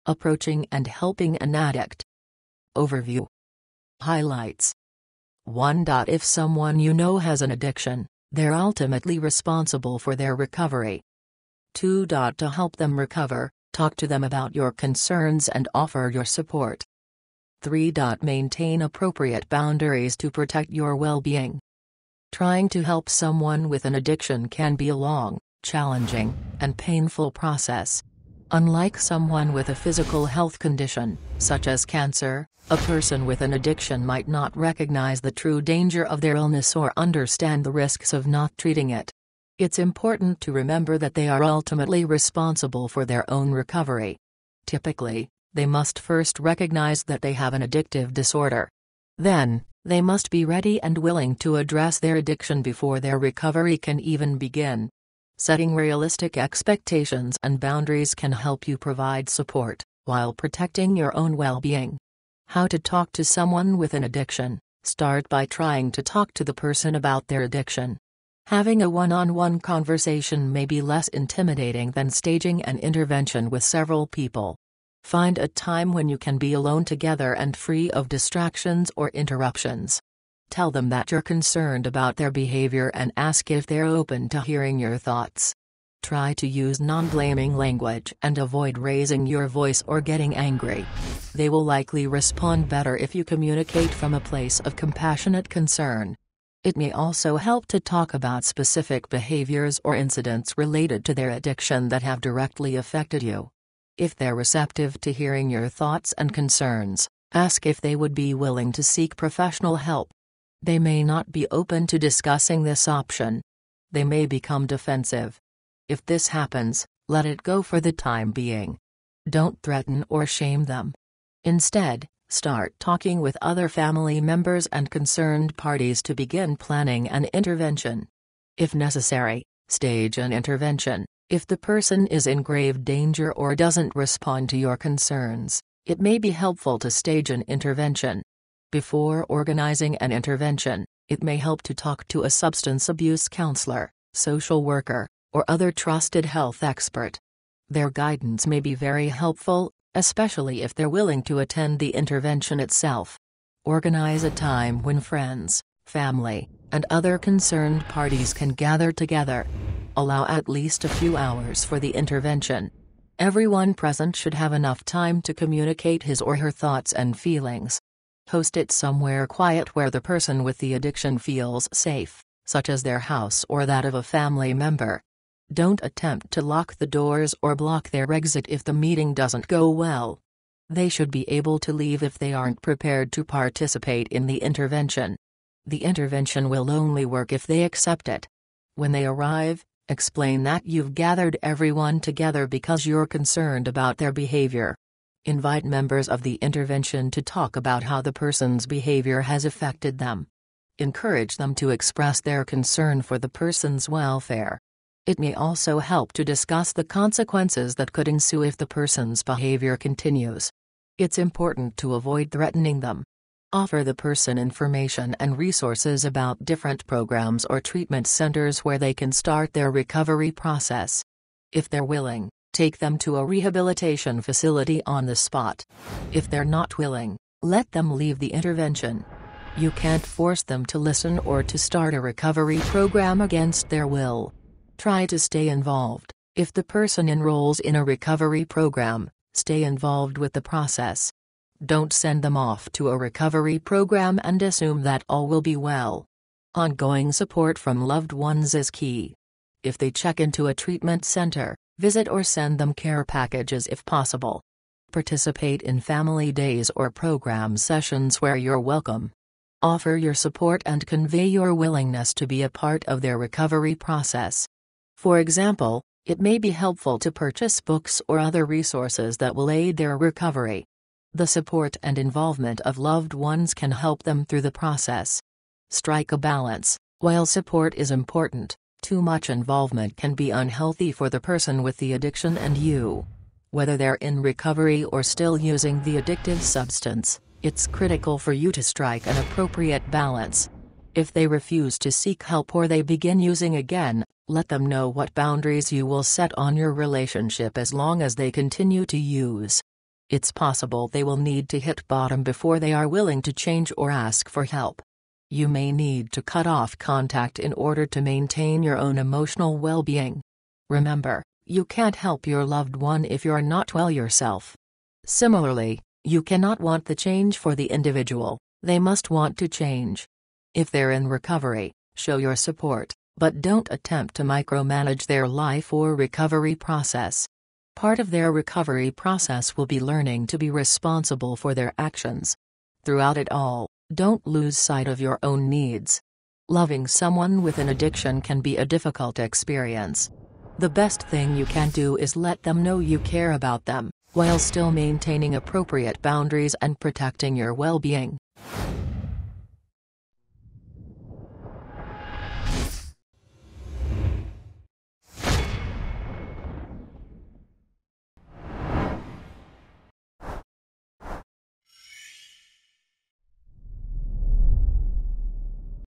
Approaching and helping an addict. Overview. Highlights. 1. If someone you know has an addiction, they're ultimately responsible for their recovery. 2. To help them recover, talk to them about your concerns and offer your support. 3. Maintain appropriate boundaries to protect your well-being. Trying to help someone with an addiction can be a long, challenging, and painful process. Unlike someone with a physical health condition, such as cancer, a person with an addiction might not recognize the true danger of their illness or understand the risks of not treating it. It's important to remember that they are ultimately responsible for their own recovery. Typically, they must first recognize that they have an addictive disorder. Then, they must be ready and willing to address their addiction before their recovery can even begin. Setting realistic expectations and boundaries can help you provide support, while protecting your own well-being. How to talk to someone with an addiction. Start by trying to talk to the person about their addiction. Having a one-on-one conversation may be less intimidating than staging an intervention with several people. Find a time when you can be alone together and free of distractions or interruptions. Tell them that you're concerned about their behavior and ask if they're open to hearing your thoughts. Try to use non-blaming language and avoid raising your voice or getting angry. They will likely respond better if you communicate from a place of compassionate concern. It may also help to talk about specific behaviors or incidents related to their addiction that have directly affected you. If they're receptive to hearing your thoughts and concerns, ask if they would be willing to seek professional help. They may not be open to discussing this option. They may become defensive. If this happens, let it go for the time being. Don't threaten or shame them. Instead, start talking with other family members and concerned parties to begin planning an intervention. If necessary, stage an intervention. If the person is in grave danger or doesn't respond to your concerns, it may be helpful to stage an intervention. Before organizing an intervention, it may help to talk to a substance abuse counselor, social worker, or other trusted health expert. Their guidance may be very helpful, especially if they're willing to attend the intervention itself. Organize a time when friends, family, and other concerned parties can gather together. Allow at least a few hours for the intervention. Everyone present should have enough time to communicate his or her thoughts and feelings. Host it somewhere quiet where the person with the addiction feels safe, such as their house or that of a family member. Don't attempt to lock the doors or block their exit if the meeting doesn't go well. They should be able to leave if they aren't prepared to participate in the intervention. The intervention will only work if they accept it. When they arrive, explain that you've gathered everyone together because you're concerned about their behavior. Invite members of the intervention to talk about how the person's behavior has affected them. Encourage them to express their concern for the person's welfare. It may also help to discuss the consequences that could ensue if the person's behavior continues. It's important to avoid threatening them. Offer the person information and resources about different programs or treatment centers where they can start their recovery process. If they're willing, take them to a rehabilitation facility on the spot. If they're not willing, let them leave the intervention. You can't force them to listen or to start a recovery program against their will. Try to stay involved. If the person enrolls in a recovery program, stay involved with the process. Don't send them off to a recovery program and assume that all will be well. Ongoing support from loved ones is key. If they check into a treatment center, visit or send them care packages if possible. Participate in family days or program sessions where you're welcome. Offer your support and convey your willingness to be a part of their recovery process. For example, it may be helpful to purchase books or other resources that will aid their recovery. The support and involvement of loved ones can help them through the process. Strike a balance. While support is important, too much involvement can be unhealthy for the person with the addiction and you. Whether they're in recovery or still using the addictive substance, it's critical for you to strike an appropriate balance. If they refuse to seek help or they begin using again, let them know what boundaries you will set on your relationship as long as they continue to use. It's possible they will need to hit bottom before they are willing to change or ask for help. You may need to cut off contact in order to maintain your own emotional well-being. Remember, you can't help your loved one if you're not well yourself. Similarly, you cannot want the change for the individual, they must want to change. If they're in recovery, show your support, but don't attempt to micromanage their life or recovery process. Part of their recovery process will be learning to be responsible for their actions. Throughout it all, don't lose sight of your own needs. Loving someone with an addiction can be a difficult experience. The best thing you can do is let them know you care about them, while still maintaining appropriate boundaries and protecting your well-being.